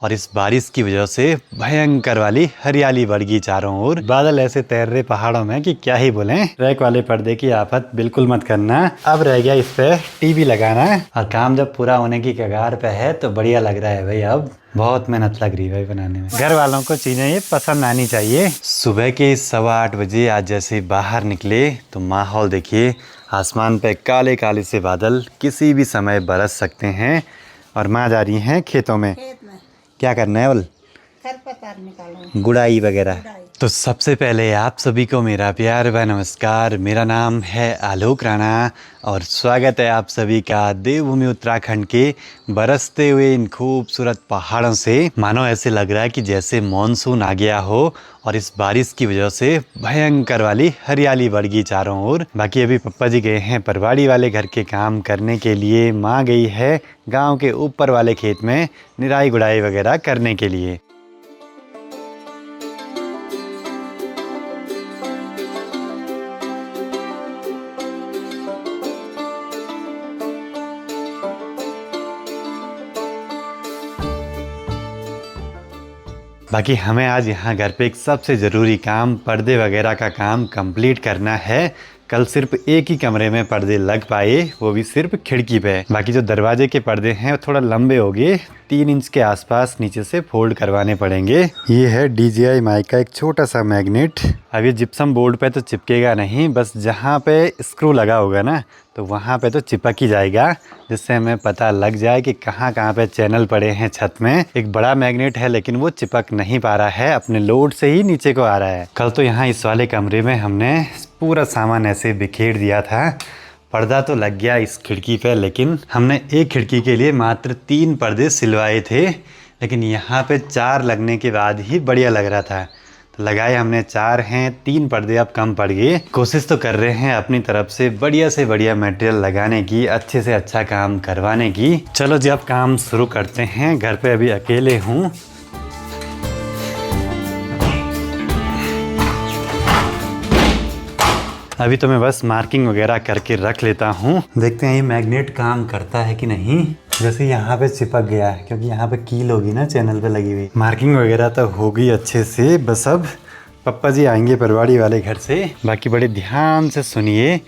और इस बारिश की वजह से भयंकर वाली हरियाली बढ़ गई चारों ओर। बादल ऐसे तैर रहे पहाड़ों में कि क्या ही बोलें। ट्रैक वाले पर्दे की आफत बिल्कुल मत करना। अब रह गया इस पे टीवी लगाना, और काम जब पूरा होने की कगार पे है तो बढ़िया लग रहा है भाई। अब बहुत मेहनत लग रही है भाई बनाने में। घर वालों को चीजें ये पसंद आनी चाहिए। सुबह के 8:15 बजे आज जैसे बाहर निकले तो माहौल देखिए, आसमान पे काले काले से बादल किसी भी समय बरस सकते हैं। और माँ जा रही हैं खेतों में। क्या करना है बोल? खरपतवार निकालो, गुड़ाई वगैरह। तो सबसे पहले आप सभी को मेरा प्यार व नमस्कार। मेरा नाम है आलोक राणा और स्वागत है आप सभी का देवभूमि उत्तराखंड के बरसते हुए इन खूबसूरत पहाड़ों से। मानो ऐसे लग रहा है कि जैसे मॉनसून आ गया हो और इस बारिश की वजह से भयंकर वाली हरियाली बढ़ गई चारों ओर। बाकी अभी पप्पा जी गए हैं परवाड़ी वाले घर के काम करने के लिए, माँ गई है गांव के ऊपर वाले खेत में निराई गुड़ाई वगैरह करने के लिए। बाकी हमें आज यहाँ घर पे एक सबसे ज़रूरी काम पर्दे वगैरह का काम कंप्लीट करना है। कल सिर्फ एक ही कमरे में पर्दे लग पाए, वो भी सिर्फ खिड़की पे। बाकी जो दरवाजे के पर्दे हैं वो थोड़ा लंबे हो गए, 3 इंच के आसपास नीचे से फोल्ड करवाने पड़ेंगे। ये है DJI माइक का एक छोटा सा मैग्नेट। अब ये जिप्सम बोर्ड पे तो चिपकेगा नहीं, बस जहाँ पे स्क्रू लगा होगा ना तो वहाँ पे तो चिपक ही जाएगा, जिससे हमें पता लग जाए कि कहाँ कहाँ पे चैनल पड़े हैं छत में। एक बड़ा मैग्नेट है लेकिन वो चिपक नहीं पा रहा है, अपने लोड से ही नीचे को आ रहा है। कल तो यहाँ इस वाले कमरे में हमने पूरा सामान ऐसे बिखेर दिया था। पर्दा तो लग गया इस खिड़की पे, लेकिन हमने एक खिड़की के लिए मात्र 3 पर्दे सिलवाए थे, लेकिन यहाँ पे 4 लगने के बाद ही बढ़िया लग रहा था। तो लगाए हमने 4 हैं, 3 पर्दे अब कम पड़ गए। कोशिश तो कर रहे हैं अपनी तरफ से बढ़िया मटेरियल लगाने की, अच्छे से अच्छा काम करवाने की। चलो जी अब काम शुरू करते हैं। घर पे अभी अकेले हूँ। अभी तो मैं बस मार्किंग वगैरह करके रख लेता हूँ। देखते हैं ये मैग्नेट काम करता है कि नहीं। जैसे यहाँ पे चिपक गया है, क्योंकि यहाँ पे कील होगी ना चैनल पे लगी हुई। मार्किंग वगैरह तो होगी अच्छे से। बस अब पप्पा जी आएंगे परवाड़ी वाले घर से। बाकी बड़े ध्यान से सुनिए,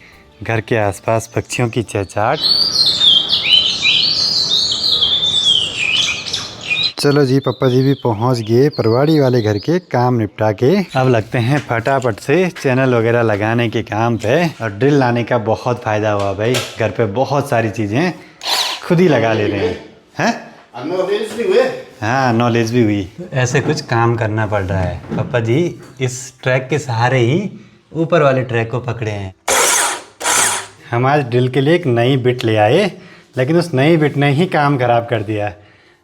घर के आसपास पक्षियों की चहचहाट। चलो जी पप्पा जी भी पहुंच गए परवाड़ी वाले घर के काम निपटा के। अब लगते हैं फटाफट से चैनल वगैरह लगाने के काम पे। और ड्रिल लाने का बहुत फ़ायदा हुआ भाई, घर पे बहुत सारी चीज़ें खुद ही लगा ले रहे हैं। नॉलेज भी हुए। हाँ नॉलेज भी हुई। ऐसे कुछ काम करना पड़ रहा है। पप्पा जी इस ट्रैक के सहारे ही ऊपर वाले ट्रैक को पकड़े हैं। हम आज ड्रिल के लिए एक नई बिट ले आए, लेकिन उस नई बिट ने ही काम खराब कर दिया।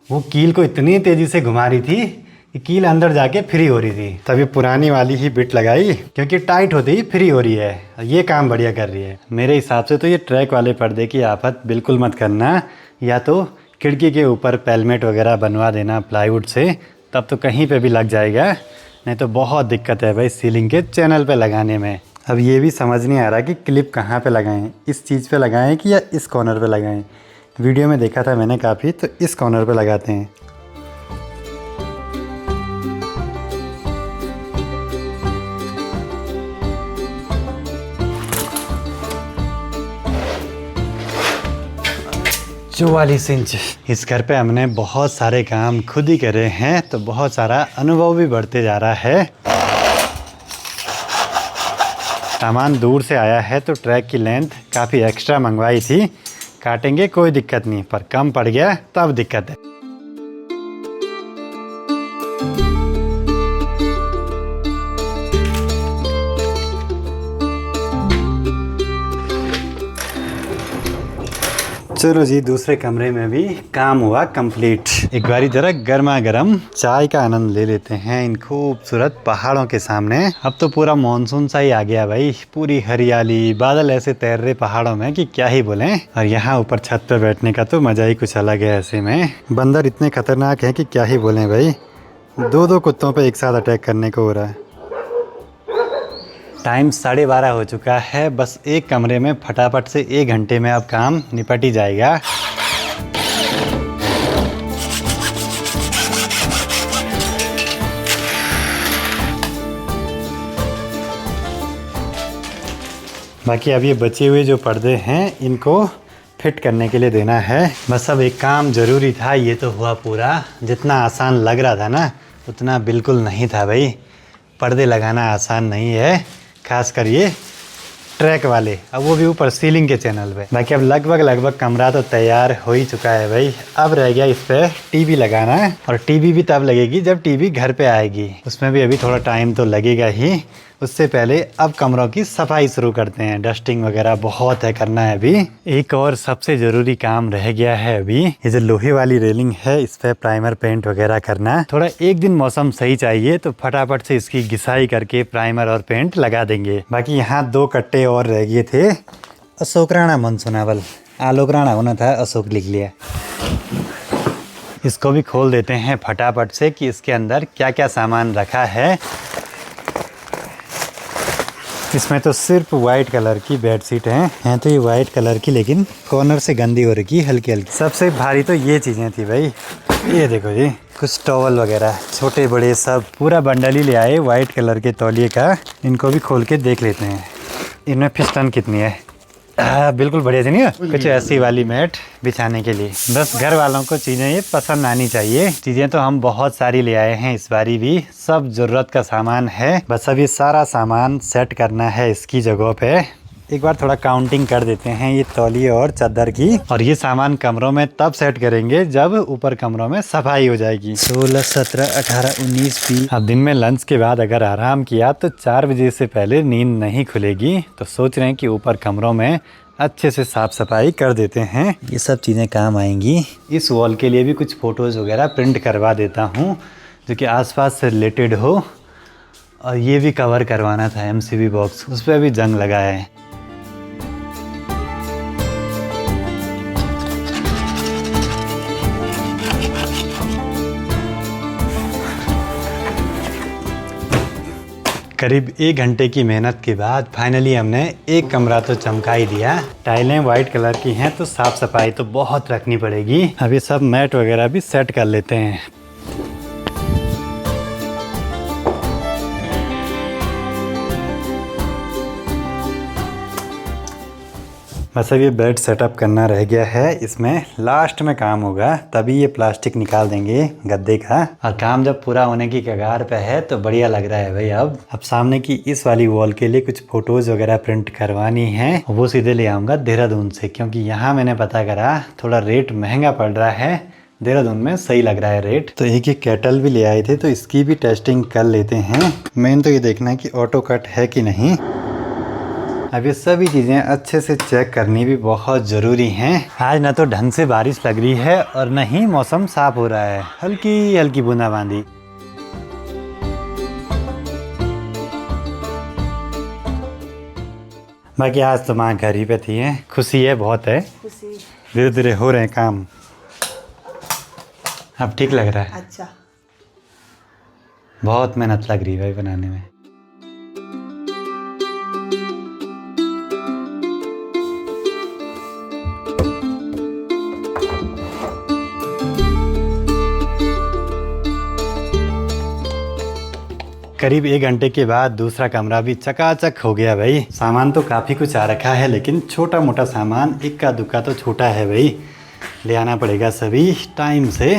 वो कील को इतनी तेज़ी से घुमा रही थी कि कील अंदर जाके फ्री हो रही थी। तभी पुरानी वाली ही बिट लगाई, क्योंकि टाइट होते ही फ्री हो रही है। ये काम बढ़िया कर रही है। मेरे हिसाब से तो ये ट्रैक वाले पर्दे की आफत बिल्कुल मत करना। या तो खिड़की के ऊपर पैलमेट वगैरह बनवा देना प्लाईवुड से, तब तो कहीं पे भी लग जाएगा। नहीं तो बहुत दिक्कत है भाई सीलिंग के चैनल पे लगाने में। अब ये भी समझ नहीं आ रहा कि क्लिप कहाँ पे लगाएं, इस चीज़ पे लगाएं कि या इस कॉर्नर पे लगाएं। वीडियो में देखा था मैंने काफ़ी, तो इस कॉर्नर पे लगाते हैं। चौवालीस इंच। इस घर पे हमने बहुत सारे काम खुद ही करे हैं, तो बहुत सारा अनुभव भी बढ़ते जा रहा है। सामान दूर से आया है तो ट्रैक की लेंथ काफ़ी एक्स्ट्रा मंगवाई थी। काटेंगे कोई दिक्कत नहीं, पर कम पड़ गया तब दिक्कत है। चलो जी दूसरे कमरे में भी काम हुआ कंप्लीट। एक बारी जरा गर्मा गर्म चाय का आनंद ले लेते हैं इन खूबसूरत पहाड़ों के सामने। अब तो पूरा मानसून सा ही आ गया भाई, पूरी हरियाली, बादल ऐसे तैर रहे पहाड़ों में कि क्या ही बोलें। और यहाँ ऊपर छत पे बैठने का तो मजा ही कुछ अलग है। ऐसे में बंदर इतने खतरनाक हैं कि क्या ही बोलें भाई। 2 कुत्तों पे एक साथ अटैक करने को हो रहा है। टाइम 12:30 हो चुका है। बस एक कमरे में फटाफट से 1 घंटे में अब काम निपट ही जाएगा। बाकी अब ये बचे हुए जो पर्दे हैं इनको फिट करने के लिए देना है। बस अब एक काम ज़रूरी था, ये तो हुआ पूरा। जितना आसान लग रहा था ना उतना बिल्कुल नहीं था भाई। पर्दे लगाना आसान नहीं है, खासकर ये ट्रैक वाले, अब वो भी ऊपर सीलिंग के चैनल पे। बाकी अब लगभग कमरा तो तैयार हो ही चुका है भाई। अब रह गया इस पे टीवी लगाना है, और टीवी भी तब लगेगी जब टीवी घर पे आएगी। उसमें भी अभी थोड़ा टाइम तो लगेगा ही। उससे पहले अब कमरों की सफाई शुरू करते हैं। डस्टिंग वगैरह बहुत है करना है अभी। एक और सबसे ज़रूरी काम रह गया है अभी, ये जो लोहे वाली रेलिंग है इस पे प्राइमर पेंट वगैरह करना। थोड़ा एक दिन मौसम सही चाहिए तो फटाफट से इसकी घिसाई करके प्राइमर और पेंट लगा देंगे। बाकी यहाँ 2 कट्टे और रह गए थे। अशोक राणा मनसुनावल, आलोक राणा होना था, अशोक लिख लिया। इसको भी खोल देते हैं फटाफट से कि इसके अंदर क्या क्या सामान रखा है। इसमें तो सिर्फ वाइट कलर की बेडशीट हैं तो ये वाइट कलर की, लेकिन कॉर्नर से गंदी हो रखी हल्की हल्की। सबसे भारी तो ये चीज़ें थी भाई। ये देखो जी, कुछ टॉवल वगैरह छोटे बड़े सब पूरा बंडल ही ले आए वाइट कलर के तौलिए का। इनको भी खोल के देख लेते हैं। इनमें पिस्टन कितनी है। बिल्कुल बढ़िया से नहीं है। कुछ ऐसी वाली मैट बिछाने के लिए। बस घर वालों को चीज़ें ये पसंद आनी चाहिए। चीज़ें तो हम बहुत सारी ले आए हैं इस बारी भी, सब ज़रूरत का सामान है। बस अब ये सारा सामान सेट करना है इसकी जगह पे। एक बार थोड़ा काउंटिंग कर देते हैं ये तौलिए और चादर की। और ये सामान कमरों में तब सेट करेंगे जब ऊपर कमरों में सफाई हो जाएगी। 16, 17, 18, 19, 20। अब दिन में लंच के बाद अगर आराम किया तो 4 बजे से पहले नींद नहीं खुलेगी। तो सोच रहे हैं कि ऊपर कमरों में अच्छे से साफ़ सफाई कर देते हैं। ये सब चीज़ें काम आएंगी। इस वॉल के लिए भी कुछ फ़ोटोज़ वगैरह प्रिंट करवा देता हूँ जो कि आसपास से रिलेटेड हो। और ये भी कवर करवाना था MCB बॉक्स, उस पर भी जंग लगा है। करीब 1 घंटे की मेहनत के बाद फाइनली हमने एक कमरा तो चमका ही दिया। टाइलें वाइट कलर की हैं तो साफ़ सफाई तो बहुत रखनी पड़ेगी। अब ये सब मैट वगैरह भी सेट कर लेते हैं। बस अब ये बेड सेटअप करना रह गया है। इसमें लास्ट में काम होगा, तभी ये प्लास्टिक निकाल देंगे गद्दे का। और काम जब पूरा होने की कगार पे है तो बढ़िया लग रहा है भाई। अब सामने की इस वाली वॉल के लिए कुछ फोटोज़ वगैरह प्रिंट करवानी है। वो सीधे ले आऊँगा देहरादून से, क्योंकि यहाँ मैंने पता करा थोड़ा रेट महंगा पड़ रहा है। देहरादून में सही लग रहा है रेट। तो एक केटल भी ले आए थे तो इसकी भी टेस्टिंग कर लेते हैं। मेन तो ये देखना है कि ऑटो कट है कि नहीं। अब ये सभी चीज़ें अच्छे से चेक करनी भी बहुत ज़रूरी हैं। आज ना तो ढंग से बारिश लग रही है और न ही मौसम साफ हो रहा है, हल्की हल्की बूंदाबांदी। बाकी आज तो माँ घर ही पे थी है, खुशी है बहुत है। खुशी धीरे धीरे हो रहे हैं काम। अब ठीक लग रहा है। अच्छा, बहुत मेहनत लग रही है भाई बनाने में। करीब 1 घंटे के बाद दूसरा कमरा भी चकाचक हो गया भाई। सामान तो काफ़ी कुछ आ रखा है, लेकिन छोटा मोटा सामान इक्का दुक्का तो छोटा है भाई। ले आना पड़ेगा सभी टाइम से।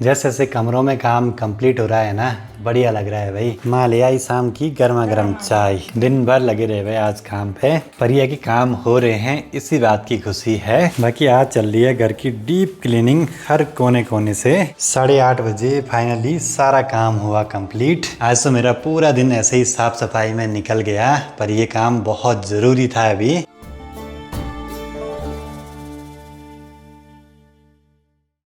जैसे जैसे कमरों में काम कंप्लीट हो रहा है ना, बढ़िया लग रहा है भाई। माँ ले आई शाम की गर्मा गर्म चाय। दिन भर लगे रहे भाई आज काम पे, पर यह कि काम हो रहे हैं इसी बात की खुशी है। बाकी आज चल रही है घर की डीप क्लीनिंग हर कोने कोने से। 8:30 बजे फाइनली सारा काम हुआ कंप्लीट। आज तो मेरा पूरा दिन ऐसे ही साफ सफाई में निकल गया, पर यह काम बहुत ज़रूरी था अभी।